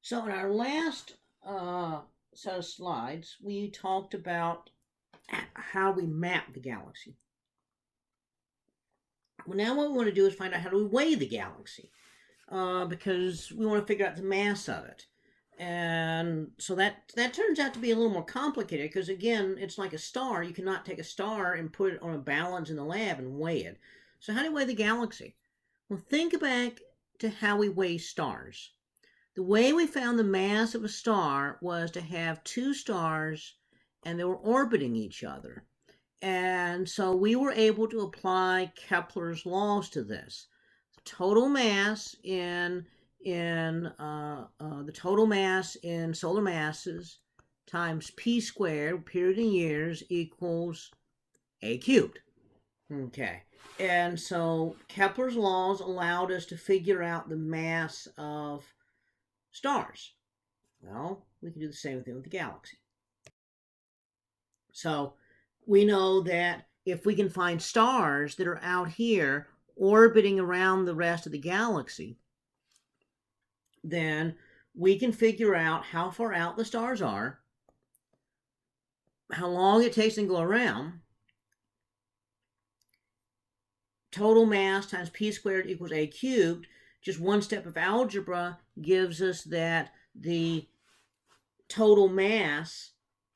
So in our last set of slides, we talked about how we map the galaxy. Well, now what we want to do is find out how do we weigh the galaxy, because we want to figure out the mass of it. And so that turns out to be a little more complicated because, again, it's like a star. You cannot take a star and put it on a balance in the lab and weigh it. So how do we weigh the galaxy? Well, think back to how we weigh stars. The way we found the mass of a star was to have two stars and they were orbiting each other. And so we were able to apply Kepler's laws to this. The total mass in solar masses times p squared, period in years, equals a cubed. Okay. And so Kepler's laws allowed us to figure out the mass of stars. Well, we can do the same thing with the galaxy. So we know that if we can find stars that are out here orbiting around the rest of the galaxy, then we can figure out how far out the stars are, how long it takes them to go around. Total mass times p squared equals a cubed. Just one step of algebra gives us that the total mass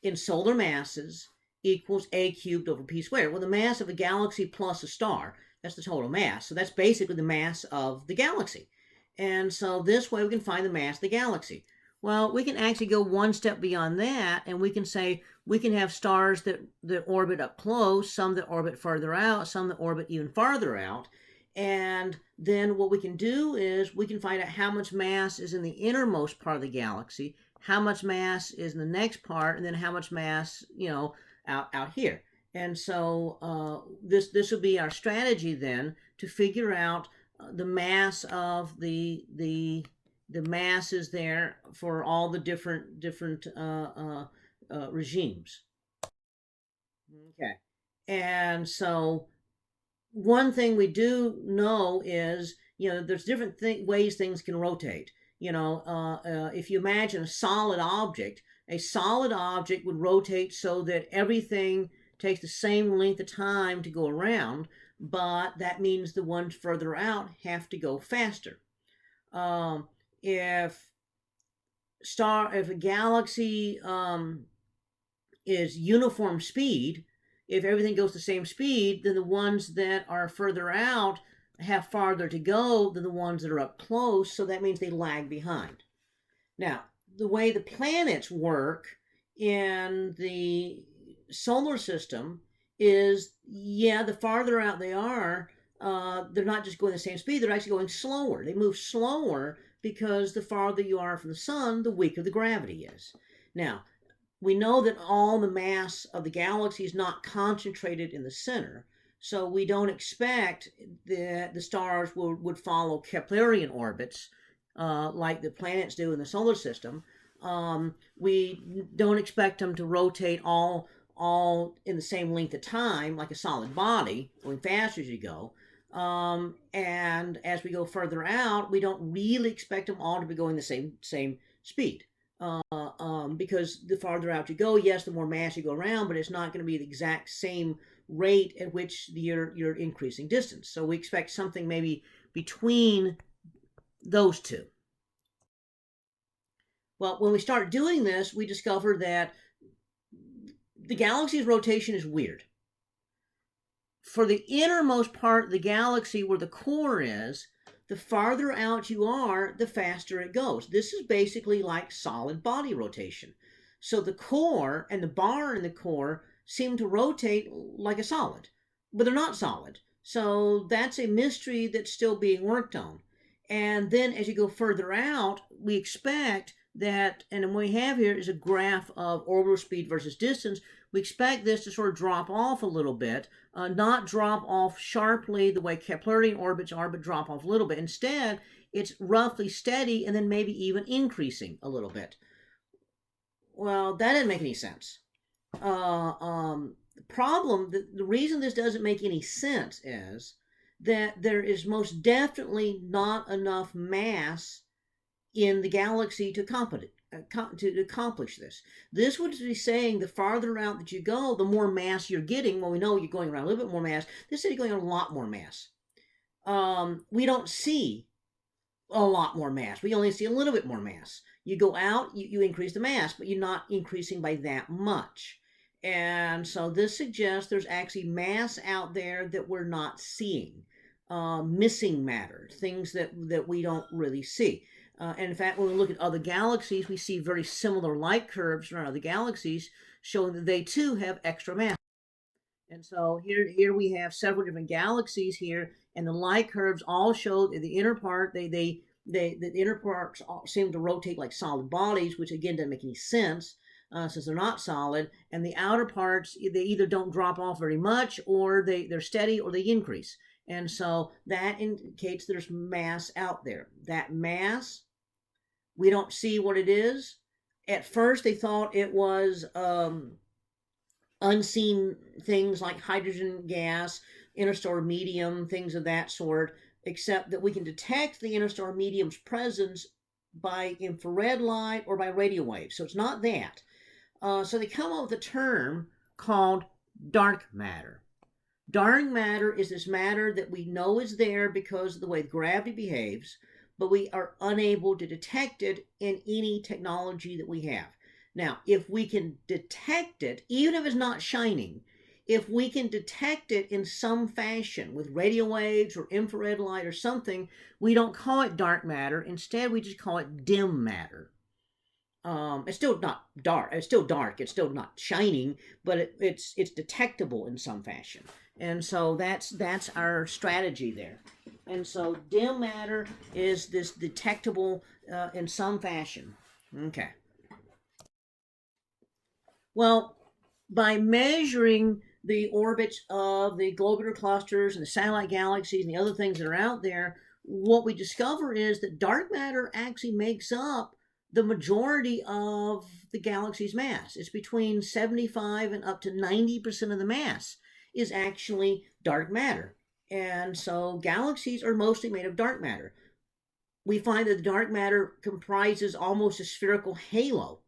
in solar masses equals a cubed over p squared. Well, the mass of a galaxy plus a star, that's the total mass. So that's basically the mass of the galaxy. And so this way we can find the mass of the galaxy. Well, we can actually go one step beyond that, and we can say we can have stars that orbit up close, some that orbit further out, some that orbit even farther out. And then what we can do is we can find out how much mass is in the innermost part of the galaxy, how much mass is in the next part, and then how much mass, out here. And so this will be our strategy then to figure out the mass of the masses there for all the different regimes. Okay, and so one thing we do know is, there's different ways things can rotate. If you imagine a solid object would rotate so that everything takes the same length of time to go around, but that means the ones further out have to go faster. If a galaxy is uniform speed, if everything goes the same speed, then the ones that are further out have farther to go than the ones that are up close, so that means they lag behind. Now, the way the planets work in the solar system is, the farther out they are, they're not just going the same speed, they're actually going slower. They move slower because the farther you are from the sun, the weaker the gravity is. Now, we know that all the mass of the galaxy is not concentrated in the center, so we don't expect that the stars would follow Keplerian orbits like the planets do in the solar system. We don't expect them to rotate all in the same length of time like a solid body, going faster as you go. And as we go further out, we don't really expect them all to be going the same speed. Because the farther out you go, yes, the more mass you go around, but it's not going to be the exact same rate at which you're increasing distance. So we expect something maybe between those two. Well, when we start doing this, we discover that the galaxy's rotation is weird. For the innermost part of the galaxy where the core is, the farther out you are, the faster it goes. This is basically like solid body rotation. So the core and the bar in the core seem to rotate like a solid, but they're not solid. So that's a mystery that's still being worked on. And then as you go further out, we expect that, and what we have here is a graph of orbital speed versus distance. We expect this to sort of drop off a little bit, not drop off sharply the way Keplerian orbits are, but drop off a little bit. Instead, it's roughly steady and then maybe even increasing a little bit. Well, that didn't make any sense. The reason this doesn't make any sense is that there is most definitely not enough mass in the galaxy to accomplish this. This would be saying the farther out that you go, the more mass you're getting. Well, we know you're going around a little bit more mass. This is going on a lot more mass. We don't see a lot more mass. We only see a little bit more mass. You go out, you increase the mass, but you're not increasing by that much. And so this suggests there's actually mass out there that we're not seeing. Missing matter, things that we don't really see. And in fact, when we look at other galaxies, we see very similar light curves around other galaxies, showing that they too have extra mass. And so here we have several different galaxies here, and the light curves all show the inner part. The inner parts seem to rotate like solid bodies, which again doesn't make any sense since they're not solid. And the outer parts, they either don't drop off very much, or they're steady, or they increase. And so that indicates there's mass out there. That mass, we don't see what it is. At first, they thought it was unseen things like hydrogen gas, interstellar medium, things of that sort, except that we can detect the interstellar medium's presence by infrared light or by radio waves. So it's not that. So they come up with a term called dark matter. Dark matter is this matter that we know is there because of the way gravity behaves, but we are unable to detect it in any technology that we have. Now, if we can detect it, even if it's not shining, if we can detect it in some fashion with radio waves or infrared light or something, we don't call it dark matter. Instead, we just call it dim matter. It's still not dark. It's still dark. It's still not shining, but it's detectable in some fashion. And so that's our strategy there. And so dim matter is this detectable in some fashion. Okay. Well, by measuring the orbits of the globular clusters and the satellite galaxies and the other things that are out there, what we discover is that dark matter actually makes up the majority of the galaxy's mass. It's between 75 and up to 90% of the mass is actually dark matter. And so galaxies are mostly made of dark matter. We find that the dark matter comprises almost a spherical halo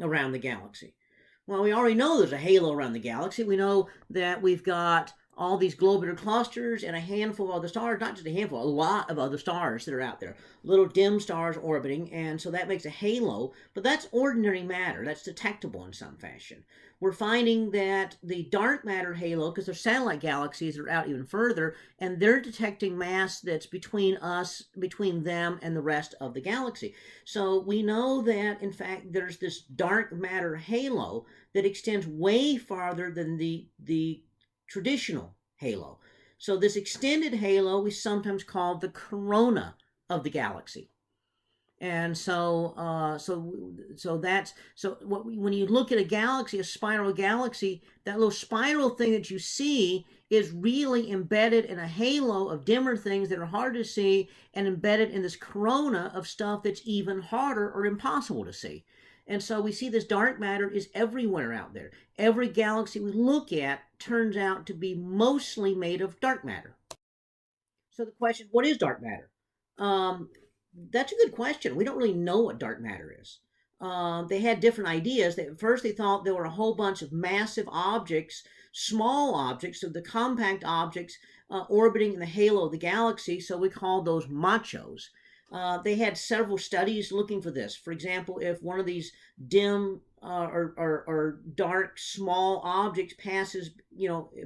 around the galaxy. Well, we already know there's a halo around the galaxy. We know that we've got all these globular clusters and a handful of other stars, not just a handful, a lot of other stars that are out there, little dim stars orbiting, and so that makes a halo, but that's ordinary matter. That's detectable in some fashion. We're finding that the dark matter halo, because there's satellite galaxies that are out even further, and they're detecting mass that's between them and the rest of the galaxy. So we know that, in fact, there's this dark matter halo that extends way farther than the traditional halo. So this extended halo we sometimes call the corona of the galaxy. And so when you look at a galaxy, a spiral galaxy, that little spiral thing that you see is really embedded in a halo of dimmer things that are hard to see, and embedded in this corona of stuff that's even harder or impossible to see. And so we see this dark matter is everywhere out there. Every galaxy we look at turns out to be mostly made of dark matter. So the question, what is dark matter? That's a good question. We don't really know what dark matter is. They had different ideas. At first they thought there were a whole bunch of massive objects, small objects, so the compact objects orbiting in the halo of the galaxy, so we call those machos. They had several studies looking for this. For example, if one of these dim or dark small objects passes,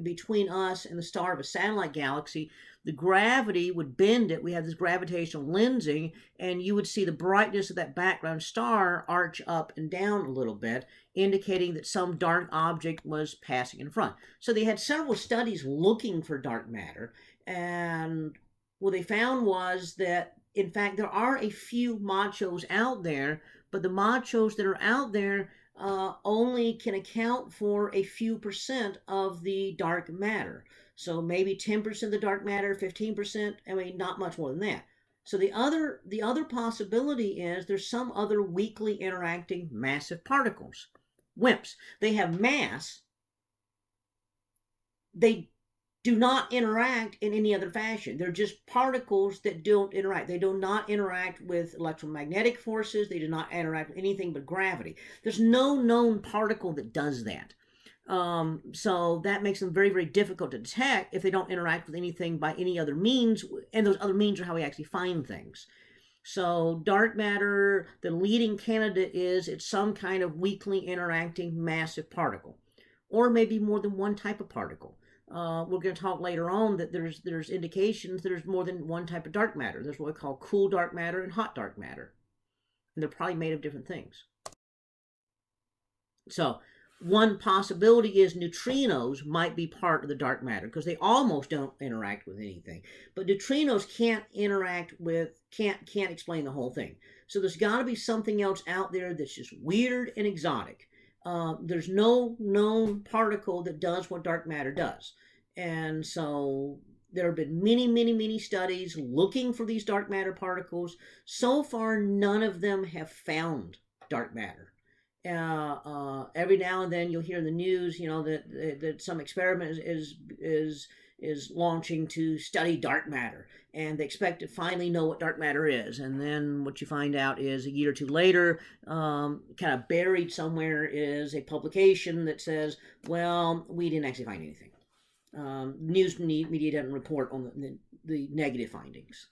between us and the star of a satellite galaxy, the gravity would bend it. We have this gravitational lensing, and you would see the brightness of that background star arch up and down a little bit, indicating that some dark object was passing in front. So they had several studies looking for dark matter, and what they found was that, in fact, there are a few machos out there, but the machos that are out there only can account for a few percent of the dark matter. So maybe 10% of the dark matter, 15%, not much more than that. So the other possibility is there's some other weakly interacting massive particles, WIMPs. They have mass. They do not interact in any other fashion. They're just particles that don't interact. They do not interact with electromagnetic forces. They do not interact with anything but gravity. There's no known particle that does that. So that makes them very, very difficult to detect if they don't interact with anything by any other means, and those other means are how we actually find things. So dark matter, the leading candidate is it's some kind of weakly interacting massive particle, or maybe more than one type of particle. We're going to talk later on that there's indications there's more than one type of dark matter. There's what we call cool dark matter and hot dark matter, and they're probably made of different things. So one possibility is neutrinos might be part of the dark matter because they almost don't interact with anything. But neutrinos can't interact with, can't explain the whole thing. So there's got to be something else out there that's just weird and exotic. There's no known particle that does what dark matter does. And so there have been many, many, many studies looking for these dark matter particles. So far, none of them have found dark matter. Every now and then you'll hear in the news, that some experiment is launching to study dark matter, and they expect to finally know what dark matter is. And then what you find out is a year or two later, kind of buried somewhere, is a publication that says, well, we didn't actually find anything. News media doesn't report on the negative findings.